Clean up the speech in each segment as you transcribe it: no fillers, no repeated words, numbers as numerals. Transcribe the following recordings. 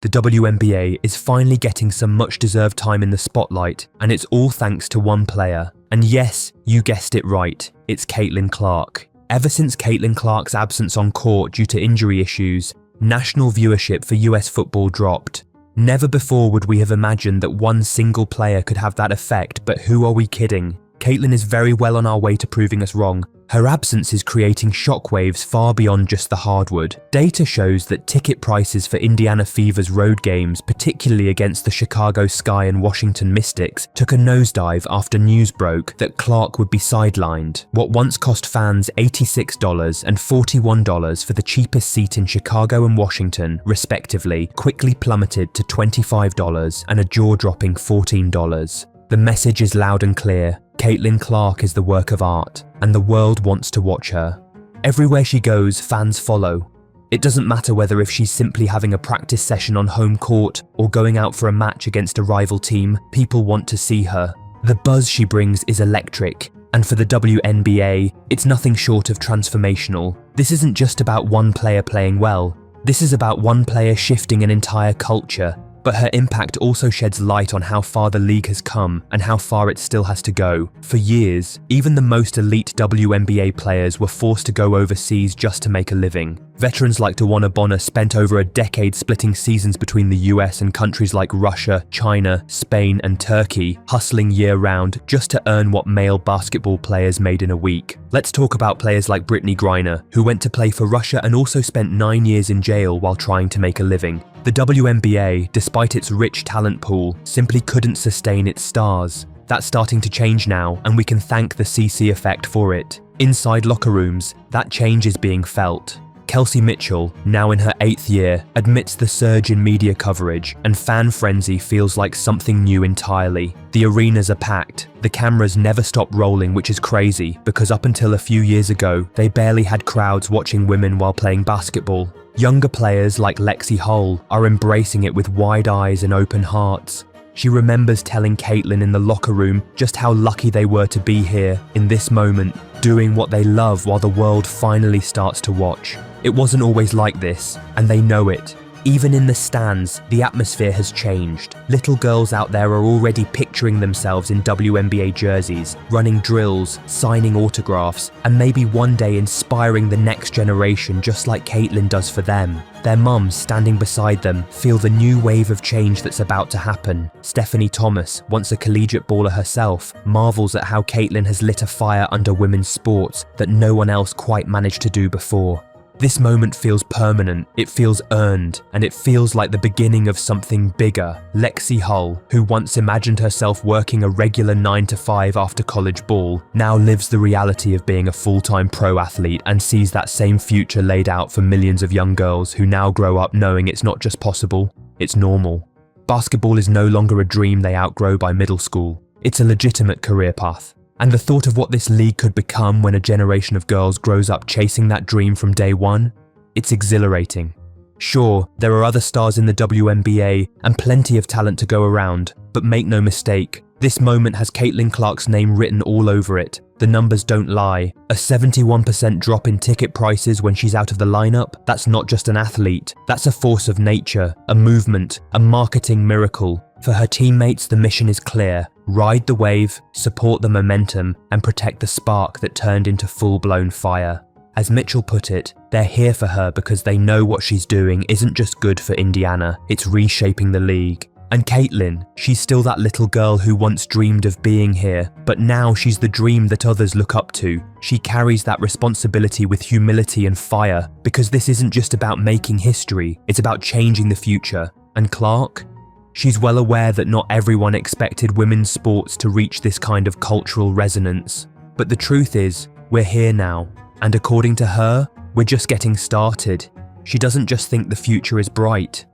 The WNBA is finally getting some much-deserved time in the spotlight, and it's all thanks to one player. And yes, you guessed it right, it's Caitlin Clark. Ever since Caitlin Clark's absence on court due to injury issues, national viewership for US football dropped. Never before would we have imagined that one single player could have that effect, but who are we kidding? Caitlin is very well on our way to proving us wrong. Her absence is creating shockwaves far beyond just the hardwood. Data shows that ticket prices for Indiana Fever's road games, particularly against the Chicago Sky and Washington Mystics, took a nosedive after news broke that Clark would be sidelined. What once cost fans $86 and $41 for the cheapest seat in Chicago and Washington, respectively, quickly plummeted to $25 and a jaw-dropping $14. The message is loud and clear. Caitlin Clark is the work of art, and the world wants to watch her. Everywhere she goes, fans follow. It doesn't matter whether if she's simply having a practice session on home court or going out for a match against a rival team, people want to see her. The buzz she brings is electric, and for the WNBA, it's nothing short of transformational. This isn't just about one player playing well. This is about one player shifting an entire culture. But her impact also sheds light on how far the league has come and how far it still has to go. For years, even the most elite WNBA players were forced to go overseas just to make a living. Veterans like DeWanna Bonner spent over a decade splitting seasons between the US and countries like Russia, China, Spain, and Turkey, hustling year-round just to earn what male basketball players made in a week. Let's talk about players like Brittney Griner, who went to play for Russia and also spent 9 years in jail while trying to make a living. The WNBA, despite its rich talent pool, simply couldn't sustain its stars. That's starting to change now, and we can thank the CC effect for it. Inside locker rooms, that change is being felt. Kelsey Mitchell, now in her 8th year, admits the surge in media coverage, and fan frenzy feels like something new entirely. The arenas are packed. The cameras never stop rolling, which is crazy, because up until a few years ago, they barely had crowds watching women while playing basketball. Younger players like Lexi Hull are embracing it with wide eyes and open hearts. She remembers telling Caitlin in the locker room just how lucky they were to be here, in this moment, doing what they love while the world finally starts to watch. It wasn't always like this, and they know it. Even in the stands, the atmosphere has changed. Little girls out there are already picturing themselves in WNBA jerseys, running drills, signing autographs, and maybe one day inspiring the next generation just like Caitlin does for them. Their mums standing beside them feel the new wave of change that's about to happen. Stephanie Thomas, once a collegiate baller herself, marvels at how Caitlin has lit a fire under women's sports that no one else quite managed to do before. This moment feels permanent, it feels earned, and it feels like the beginning of something bigger. Lexi Hull, who once imagined herself working a regular 9 to 5 after college ball, now lives the reality of being a full-time pro athlete and sees that same future laid out for millions of young girls who now grow up knowing it's not just possible, it's normal. Basketball is no longer a dream they outgrow by middle school. It's a legitimate career path. And the thought of what this league could become when a generation of girls grows up chasing that dream from day one, it's exhilarating. Sure, there are other stars in the WNBA and plenty of talent to go around, but make no mistake, this moment has Caitlin Clark's name written all over it. The numbers don't lie. A 71% drop in ticket prices when she's out of the lineup, that's not just an athlete, that's a force of nature, a movement, a marketing miracle. For her teammates, the mission is clear. Ride the wave, support the momentum, and protect the spark that turned into full-blown fire. As Mitchell put it, they're here for her because they know what she's doing isn't just good for Indiana, it's reshaping the league. And Caitlin, she's still that little girl who once dreamed of being here, but now she's the dream that others look up to. She carries that responsibility with humility and fire, because this isn't just about making history, it's about changing the future. And Clark? She's well aware that not everyone expected women's sports to reach this kind of cultural resonance. But the truth is, we're here now, and according to her, we're just getting started. She doesn't just think the future is bright.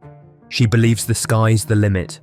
She believes the sky's the limit.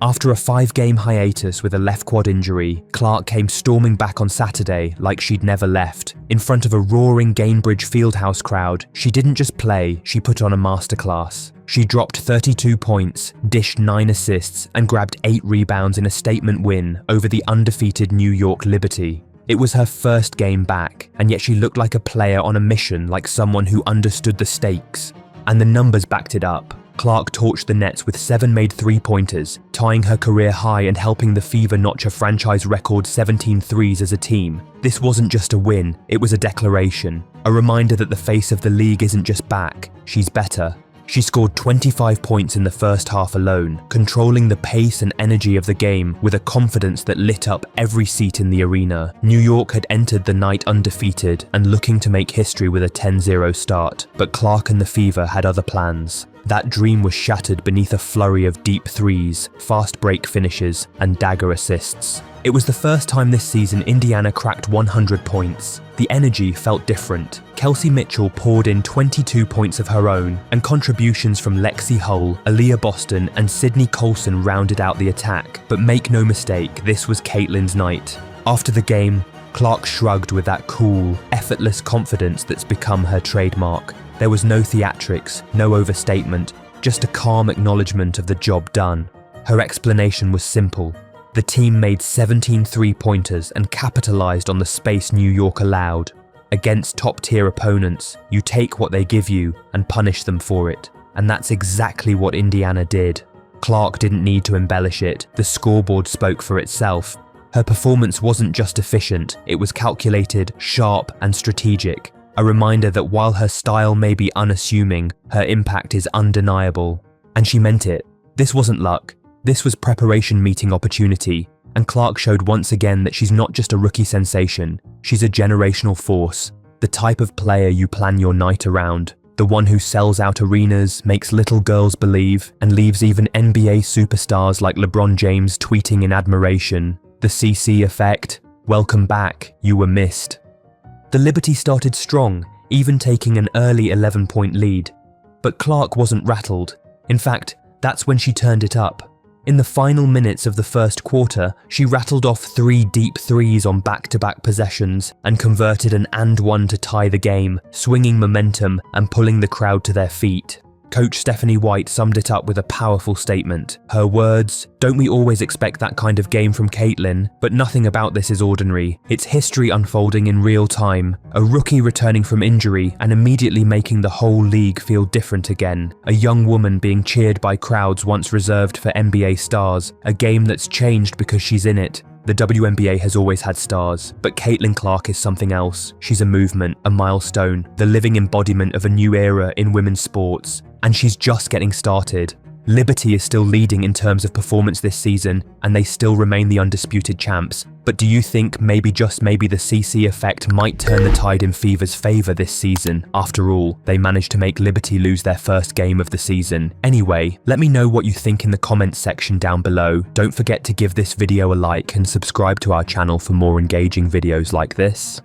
After a 5-game hiatus with a left quad injury, Clark came storming back on Saturday like she'd never left. In front of a roaring Gainbridge Fieldhouse crowd, she didn't just play, she put on a masterclass. She dropped 32 points, dished 9 assists, and grabbed 8 rebounds in a statement win over the undefeated New York Liberty. It was her first game back, and yet she looked like a player on a mission, like someone who understood the stakes. And the numbers backed it up. Clark torched the nets with 7 made three-pointers, tying her career high and helping the Fever notch a franchise record 17 threes as a team. This wasn't just a win, it was a declaration. A reminder that the face of the league isn't just back, she's better. She scored 25 points in the first half alone, controlling the pace and energy of the game with a confidence that lit up every seat in the arena. New York had entered the night undefeated and looking to make history with a 10-0 start, but Clark and the Fever had other plans. That dream was shattered beneath a flurry of deep threes, fast break finishes, and dagger assists. It was the first time this season Indiana cracked 100 points. The energy felt different. Kelsey Mitchell poured in 22 points of her own, and contributions from Lexi Hull, Aaliyah Boston, and Sydney Colson rounded out the attack. But make no mistake, this was Caitlin's night. After the game, Clark shrugged with that cool, effortless confidence that's become her trademark. There was no theatrics, no overstatement, just a calm acknowledgement of the job done. Her explanation was simple. The team made 17 three-pointers and capitalized on the space New York allowed. Against top-tier opponents, you take what they give you and punish them for it. And that's exactly what Indiana did. Clark didn't need to embellish it, the scoreboard spoke for itself. Her performance wasn't just efficient, it was calculated, sharp, and strategic. A reminder that while her style may be unassuming, her impact is undeniable. And she meant it. This wasn't luck. This was preparation meeting opportunity. And Clark showed once again that she's not just a rookie sensation, she's a generational force. The type of player you plan your night around. The one who sells out arenas, makes little girls believe, and leaves even NBA superstars like LeBron James tweeting in admiration. The CC effect. Welcome back, you were missed. The Liberty started strong, even taking an early 11-point lead. But Clark wasn't rattled. In fact, that's when she turned it up. In the final minutes of the first quarter, she rattled off 3 deep threes on back-to-back possessions and converted an and one to tie the game, swinging momentum and pulling the crowd to their feet. Coach Stephanie White summed it up with a powerful statement. Her words, "Don't we always expect that kind of game from Caitlin? But nothing about this is ordinary. It's history unfolding in real time. A rookie returning from injury and immediately making the whole league feel different again. A young woman being cheered by crowds once reserved for NBA stars. A game that's changed because she's in it. The WNBA has always had stars, but Caitlin Clark is something else. She's a movement, a milestone, the living embodiment of a new era in women's sports. And she's just getting started. Liberty is still leading in terms of performance this season, and they still remain the undisputed champs. But do you think maybe just maybe the CC effect might turn the tide in Fever's favour this season? After all, they managed to make Liberty lose their first game of the season. Anyway, let me know what you think in the comments section down below. Don't forget to give this video a like and subscribe to our channel for more engaging videos like this.